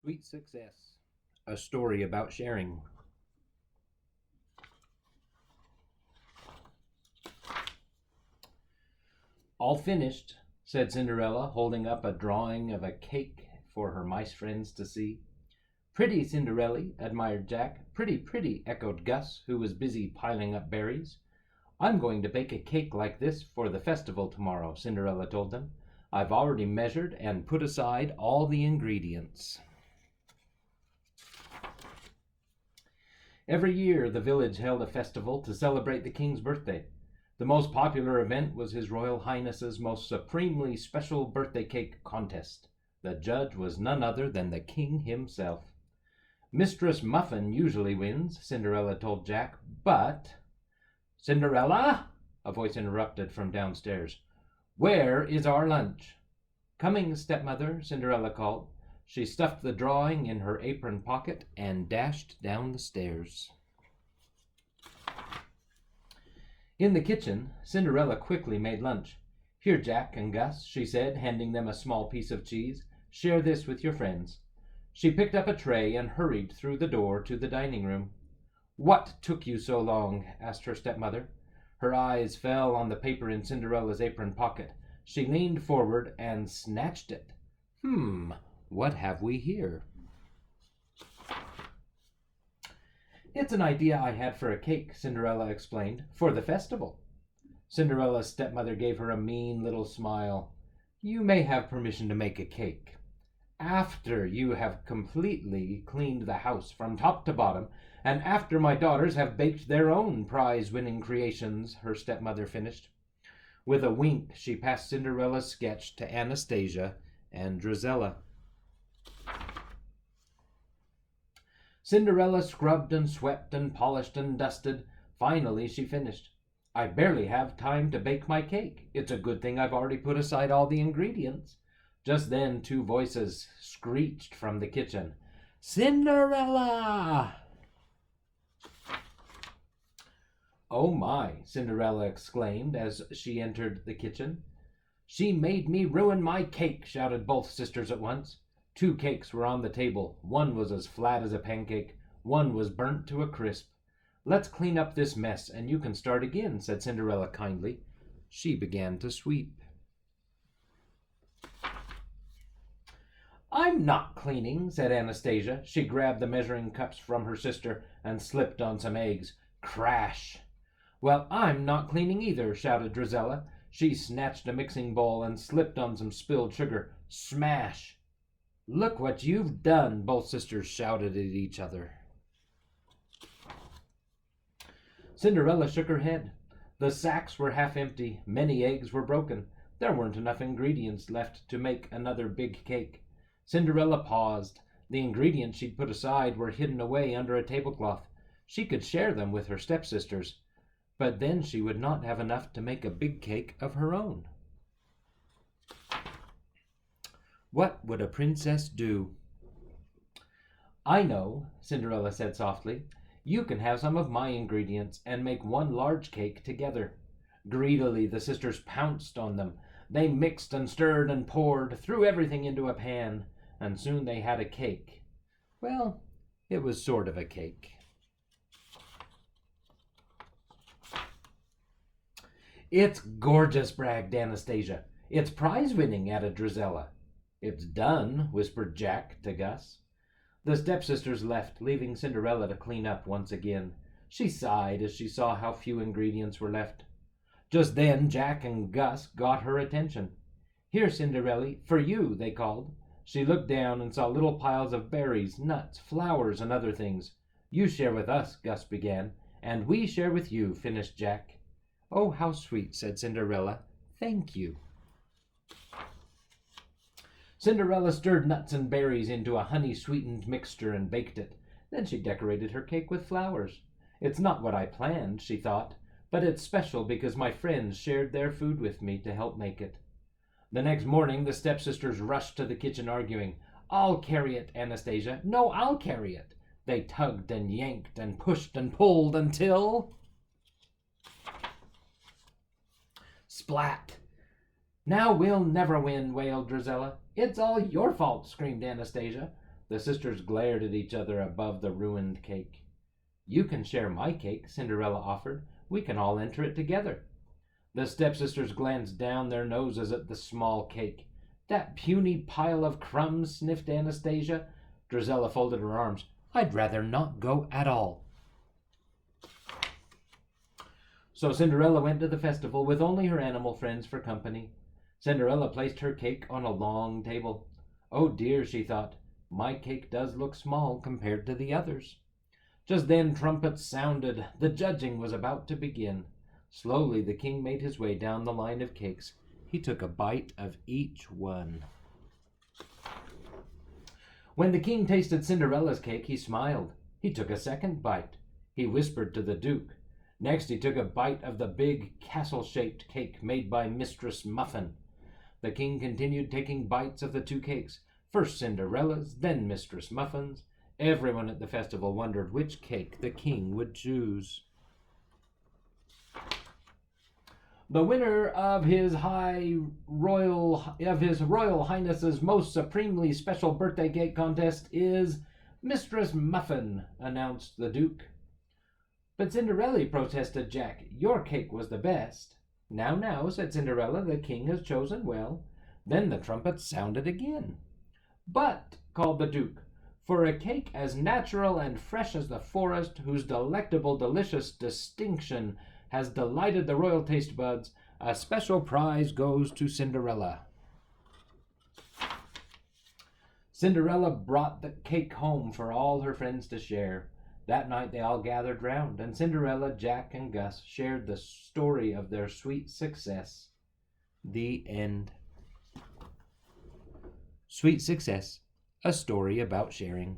Sweet Success, a story about sharing. All finished, said Cinderella, holding up a drawing of a cake for her mice friends to see. Pretty, Cinderella, admired Jack. Pretty, pretty, echoed Gus, who was busy piling up berries. I'm going to bake a cake like this for the festival tomorrow, Cinderella told them. I've already measured and put aside all the ingredients. Every year, the village held a festival to celebrate the king's birthday. The most popular event was His Royal Highness's most supremely special birthday cake contest. The judge was none other than the king himself. Mistress Muffin usually wins, Cinderella told Jack, but... Cinderella? A voice interrupted from downstairs. Where is our lunch? Coming, stepmother, Cinderella called. She stuffed the drawing in her apron pocket and dashed down the stairs. In the kitchen, Cinderella quickly made lunch. Here, Jack and Gus, she said, handing them a small piece of cheese. Share this with your friends. She picked up a tray and hurried through the door to the dining room. What took you so long? Asked her stepmother. Her eyes fell on the paper in Cinderella's apron pocket. She leaned forward and snatched it. What have we here? It's an idea I had for a cake, Cinderella explained, for the festival. Cinderella's stepmother gave her a mean little smile. You may have permission to make a cake. After you have completely cleaned the house from top to bottom, and after my daughters have baked their own prize-winning creations, her stepmother finished. With a wink, she passed Cinderella's sketch to Anastasia and Drizella. Cinderella scrubbed and swept and polished and dusted. Finally, she finished. I barely have time to bake my cake. It's a good thing I've already put aside all the ingredients. Just then, two voices screeched from the kitchen. Cinderella! Oh my, Cinderella exclaimed as she entered the kitchen. She made me ruin my cake, shouted both sisters at once. Two cakes were on the table. One was as flat as a pancake. One was burnt to a crisp. Let's clean up this mess, and you can start again, said Cinderella kindly. She began to sweep. I'm not cleaning, said Anastasia. She grabbed the measuring cups from her sister and slipped on some eggs. Crash! Well, I'm not cleaning either, shouted Drizella. She snatched a mixing bowl and slipped on some spilled sugar. Smash! Look what you've done, both sisters shouted at each other. Cinderella shook her head. The sacks were half empty. Many eggs were broken. There weren't enough ingredients left to make another big cake. Cinderella paused. The ingredients she'd put aside were hidden away under a tablecloth. She could share them with her stepsisters, but then she would not have enough to make a big cake of her own. What would a princess do? I know, Cinderella said softly. You can have some of my ingredients and make one large cake together. Greedily, the sisters pounced on them. They mixed and stirred and poured, threw everything into a pan, and soon they had a cake. Well, it was sort of a cake. It's gorgeous, bragged Anastasia. It's prize-winning, added Drizella. It's done, whispered Jack to Gus. The stepsisters left, leaving Cinderella to clean up once again. She sighed as she saw how few ingredients were left. Just then Jack and Gus got her attention. Here, Cinderella, for you, they called. She looked down and saw little piles of berries, nuts, flowers, and other things. You share with us, Gus began. And we share with you, finished Jack. Oh, how sweet, said Cinderella. Thank you. Cinderella stirred nuts and berries into a honey-sweetened mixture and baked it. Then she decorated her cake with flowers. It's not what I planned, she thought, but it's special because my friends shared their food with me to help make it. The next morning, the stepsisters rushed to the kitchen arguing. I'll carry it, Anastasia. No, I'll carry it. They tugged and yanked and pushed and pulled until... Splat! Now we'll never win, wailed Drizella. It's all your fault, screamed Anastasia. The sisters glared at each other above the ruined cake. "You can share my cake," Cinderella offered. "We can all enter it together." The stepsisters glanced down their noses at the small cake. "That puny pile of crumbs," sniffed Anastasia. Drizella folded her arms. "I'd rather not go at all." So Cinderella went to the festival with only her animal friends for company. Cinderella placed her cake on a long table. "Oh dear," she thought, "my cake does look small compared to the others." Just then trumpets sounded. The judging was about to begin. Slowly the king made his way down the line of cakes. He took a bite of each one. When the king tasted Cinderella's cake, he smiled. He took a second bite. He whispered to the duke. Next he took a bite of the big castle-shaped cake made by Mistress Muffin. The king continued taking bites of the two cakes, first Cinderella's, then Mistress Muffin's. Everyone at the festival wondered which cake the king would choose. The winner of his Royal Highness's most supremely special birthday cake contest is Mistress Muffin, announced the Duke. "But Cinderella," protested Jack, "your cake was the best." Now, now," said Cinderella, "the king has chosen well." Then the trumpets sounded again. "But," called the Duke, "for a cake as natural and fresh as the forest, whose delectable, delicious distinction has delighted the royal taste buds, a special prize goes to Cinderella." Cinderella brought the cake home for all her friends to share. That night they all gathered round, and Cinderella, Jack, and Gus shared the story of their sweet success. The end. Sweet Success, a story about sharing.